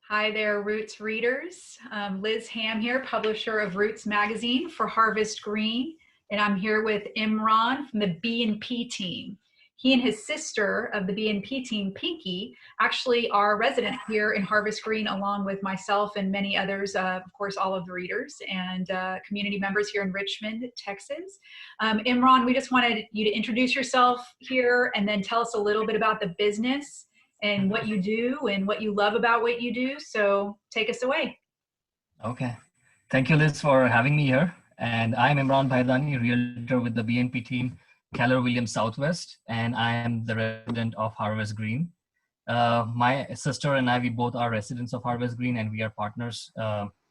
Hi there, Roots readers. Liz Ham here, publisher of Roots Magazine for Harvest Green, and I'm here with Imran from the B&P Team. He and his sister of the B&P Team, Pinky, actually are residents here in Harvest Green, along with myself and many others, of course, all of the readers and community members here in Richmond, Texas. Imran, we just wanted you to introduce yourself here and then tell us a little bit about the business and what you do and what you love about what you do. So take us away. Okay. Thank you, Liz, for having me here. And I'm Imran Bhaidani, realtor with the B&P team, Keller Williams Southwest, and I am the resident of Harvest Green. My sister and I, we both are residents of Harvest Green, and we are partners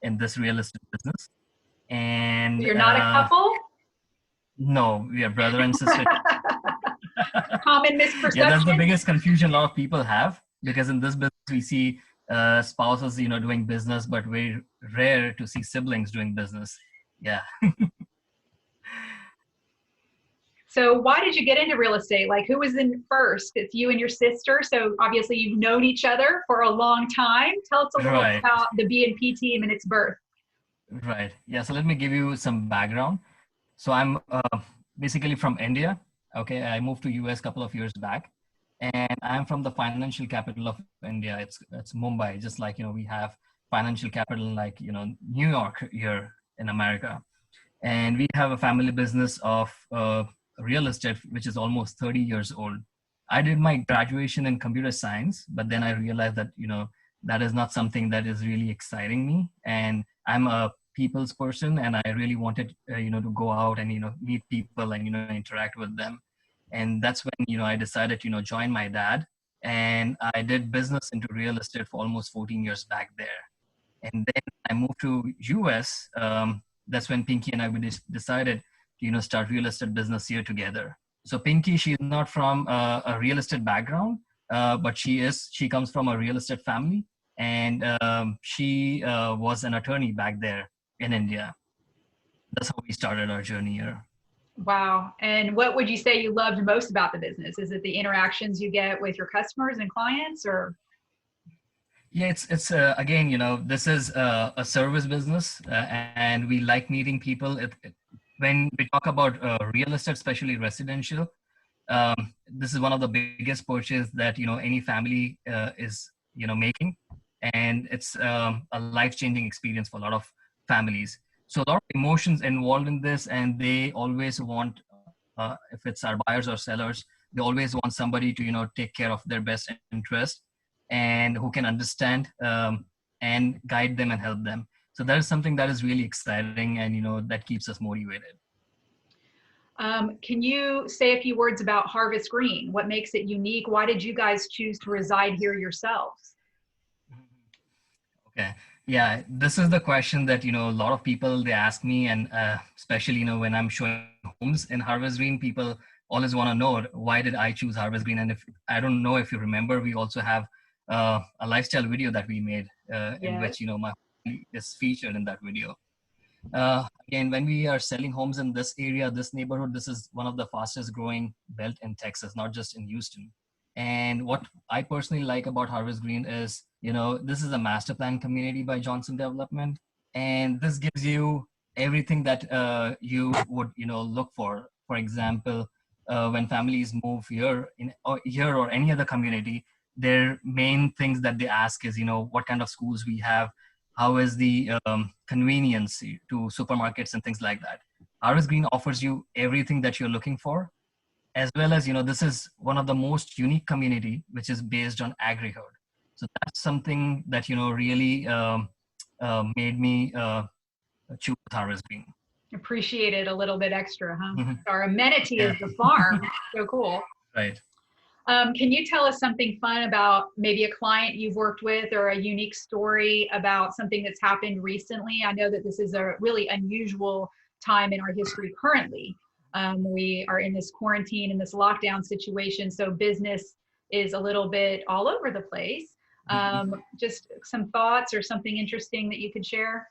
in this real estate business. And You're not a couple? No, we are brother and sister. Common misperception. Yeah, that's the biggest confusion a lot of people have, because in this business we see spouses, doing business, but very rare to see siblings doing business. Yeah. So why did you get into real estate? Like, who was in first? It's you and your sister. So obviously you've known each other for a long time. Tell us a little about the B&P team and its birth. Right. Yeah. So let me give you some background. So I'm basically from India. Okay. I moved to US a couple of years back, and I'm from the financial capital of India. It's Mumbai, just like, we have financial capital like, New York here in America. And we have a family business of real estate, which is almost 30 years old. I did my graduation in computer science, but then I realized that, that is not something that is really exciting me. And I'm a people's person, and I really wanted, to go out and, meet people and, interact with them. And that's when, I decided to, join my dad. And I did business into real estate for almost 14 years back there. And then I moved to US. That's when Pinky and I decided to, start real estate business here together. So Pinky, she's not from a real estate background, but she comes from a real estate family. And she was an attorney back there in India. That's how we started our journey here. Wow. And what would you say you loved most about the business? Is it the interactions you get with your customers and clients, or? Yeah, it's again, this is a service business, and we like meeting people. When we talk about real estate, especially residential, this is one of the biggest purchases that, any family is, making. And it's a life-changing experience for a lot of families. So a lot of emotions involved in this, and they always want, if it's our buyers or sellers, they always want somebody to, take care of their best interest and who can understand and guide them and help them. So that is something that is really exciting, and, that keeps us motivated. Can you say a few words about Harvest Green? What makes it unique? Why did you guys choose to reside here yourselves? Okay. Yeah, this is the question that, a lot of people, they ask me, and especially, when I'm showing homes in Harvest Green, people always want to know, why did I choose Harvest Green? And if I don't know if you remember, we also have a lifestyle video that we made in which, my family is featured in that video. Again, when we are selling homes in this area, this neighborhood, this is one of the fastest growing belt in Texas, not just in Houston. And what I personally like about Harvest Green is, this is a master plan community by Johnson Development. And this gives you everything that you would, look for. For example, when families move here or any other community, their main things that they ask is, what kind of schools we have, how is the convenience to supermarkets and things like that. Harvest Green offers you everything that you're looking for, as well as, this is one of the most unique community, which is based on agri-herd. So that's something that, really made me choose Harvest Green. Appreciate it a little bit extra, huh? Mm-hmm. Our amenity is the farm. So cool. Right. Can you tell us something fun about maybe a client you've worked with, or a unique story about something that's happened recently? I know that this is a really unusual time in our history currently. We are in this quarantine and this lockdown situation, so business is a little bit all over the place. Just some thoughts or something interesting that you could share?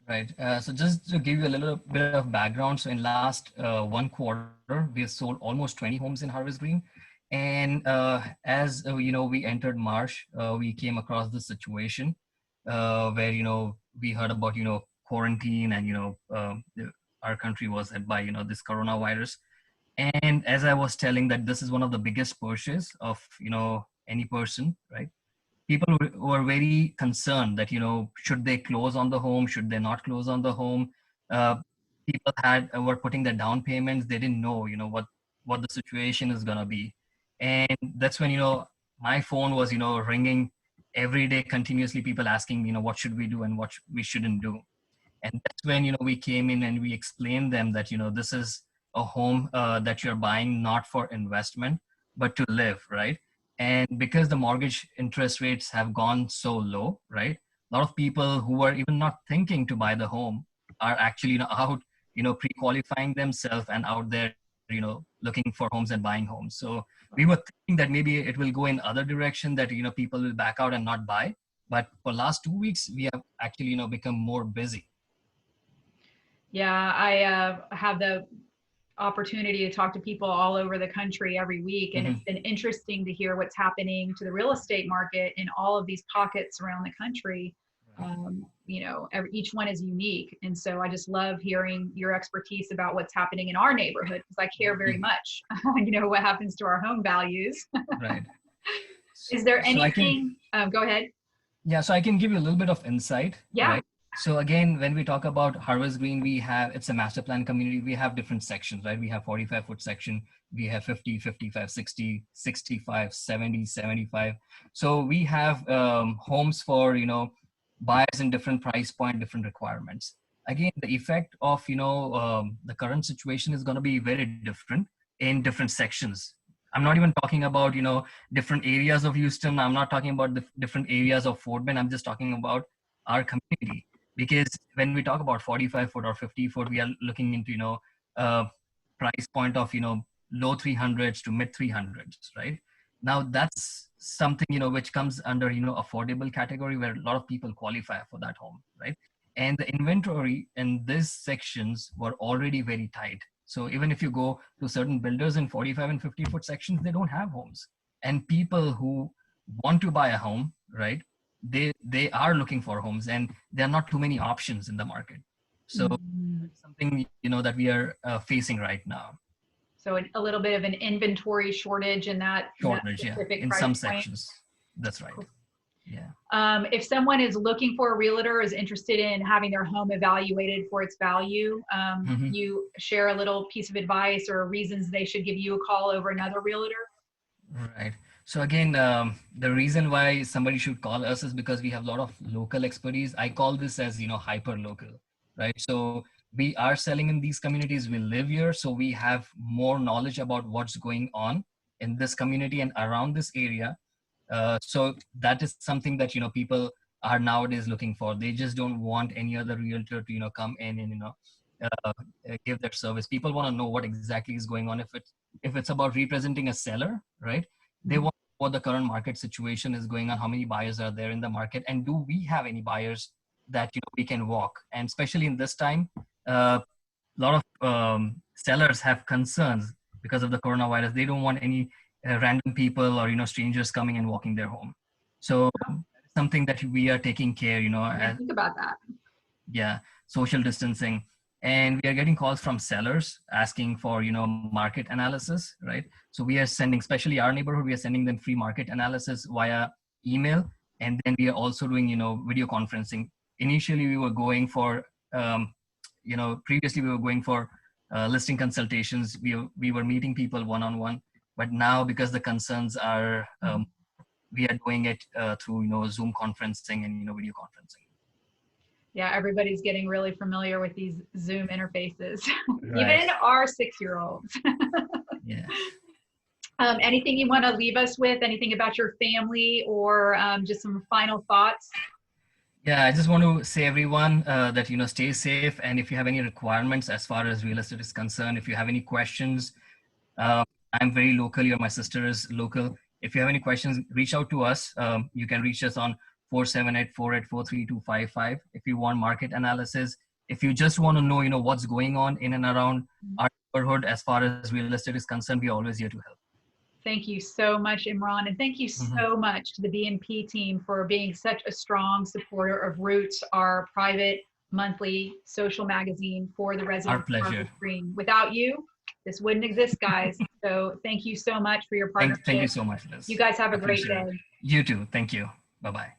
Right. So just to give you a little bit of background, so in last one quarter, we have sold almost 20 homes in Harvest Green. And as we entered March, we came across this situation where we heard about quarantine, and our country was hit by this coronavirus. And as I was telling, that this is one of the biggest purchase of any person, right? People were very concerned that should they close on the home, should they not close on the home. uh, People were putting their down payments. They didn't know what the situation is going to be. And that's when my phone was ringing every day continuously, people asking me what should we do and what we shouldn't do. And that's when we came in and we explained them that this is a home that you're buying not for investment but to live, right? And because the mortgage interest rates have gone so low, right, a lot of people who are even not thinking to buy the home are actually out pre-qualifying themselves and out there looking for homes and buying homes. So we were thinking that maybe it will go in other direction, that people will back out and not buy. But for last 2 weeks we have actually become more busy. Yeah, I have the opportunity to talk to people all over the country every week, and it's been interesting to hear what's happening to the real estate market in all of these pockets around the country. Each one is unique, and so I just love hearing your expertise about what's happening in our neighborhood, because I care very much what happens to our home values. Right. Is there So anything go ahead. Yeah, so I can give you a little bit of insight. Yeah. Right? So again, when we talk about Harvest Green, it's a master plan community. We have different sections, right? We have 45-foot section, we have 50, 55, 60, 65, 70, 75. So we have homes for, buyers in different price point, different requirements. Again, the effect of, the current situation is going to be very different in different sections. I'm not even talking about, different areas of Houston. I'm not talking about the different areas of Fort Bend. I'm just talking about our community. Because when we talk about 45-foot or 50-foot, we are looking into, price point of, low 300s to mid 300s, right? Now that's something, which comes under, affordable category, where a lot of people qualify for that home, right? And the inventory in these sections were already very tight. So even if you go to certain builders in 45 and 50-foot sections, they don't have homes. And people who want to buy a home, right, they are looking for homes, and there are not too many options in the market. So it's something that we are facing right now. So a little bit of an inventory shortage in that specific in some sections. That's right. Cool. Yeah. If someone is looking for a realtor, is interested in having their home evaluated for its value, you share a little piece of advice or reasons they should give you a call over another realtor? Right. So again, the reason why somebody should call us is because we have a lot of local expertise. I call this as, hyper local, right? So we are selling in these communities, we live here, so we have more knowledge about what's going on in this community and around this area. So that is something that, people are nowadays looking for. They just don't want any other realtor to, come in and, give that service. People want to know what exactly is going on. If it's about representing a seller, right? They want what the current market situation is going on, how many buyers are there in the market, and do we have any buyers that we can walk. And especially in this time, a lot of sellers have concerns because of the coronavirus. They don't want any random people or strangers coming and walking their home. So something that we are taking care. Think about that. Yeah, social distancing. And we are getting calls from sellers asking for market analysis, right? So we are sending, especially our neighborhood, we are sending them free market analysis via email. And then we are also doing video conferencing. Initially we were going for previously we were going for listing consultations. We were meeting people one-on-one, but now because the concerns are we are doing it through Zoom conferencing and video conferencing. Yeah, everybody's getting really familiar with these Zoom interfaces, right. Even our 6-year-olds. Yeah. Anything you want to leave us with? Anything about your family, or just some final thoughts? Yeah, I just want to say everyone that stay safe, and if you have any requirements as far as real estate is concerned, if you have any questions, I'm very local here. My sister is local. If you have any questions, reach out to us. You can reach us on 478-484-3255. If you want market analysis, if you just want to know, what's going on in and around our neighborhood as far as real estate is concerned, we're always here to help. Thank you so much, Imran. And thank you Mhm. so much to the B&P team for being such a strong supporter of Roots, our private monthly social magazine for the Our residents of pleasure. Harvest Green. Without you, this wouldn't exist, guys. So thank you so much for your Thank you partnership. so much, You Liz. guys have a great Appreciate it. day. You too. Thank you. Bye bye.